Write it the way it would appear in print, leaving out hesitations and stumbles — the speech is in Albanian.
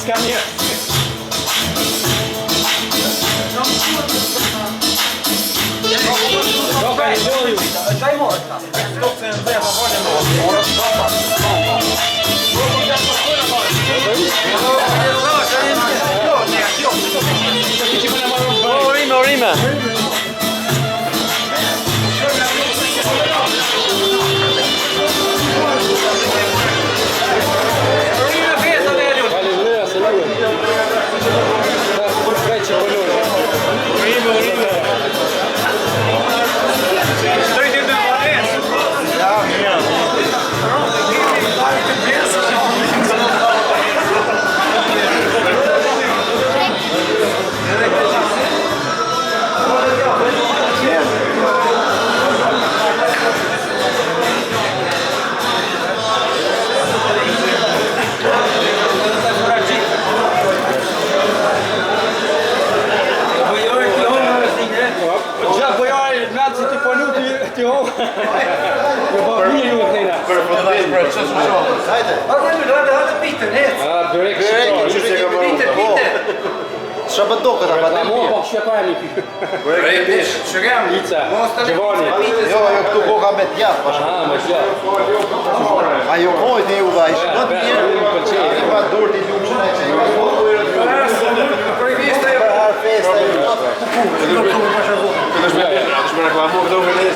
S'ka një. Roka i gjoju. Daj mo. Stop se në dhe pa vole mo. Orime. Për fotodis për çfarë shoh? Hajde. Hajde Peter, hec. Ah, bërek Peter. Çfarë bën dokët apo ta mo po shqetani ti. Bërek pish. Çegam. Ica. Gjevani. Jo, këtu koka me djath bashkë. Ah, me djath. Ajo mojti ju vajsh. Do të mirë. Pa dur ti lumshën e çaj. Për festa. Për festa. Këtë është me reklamu këto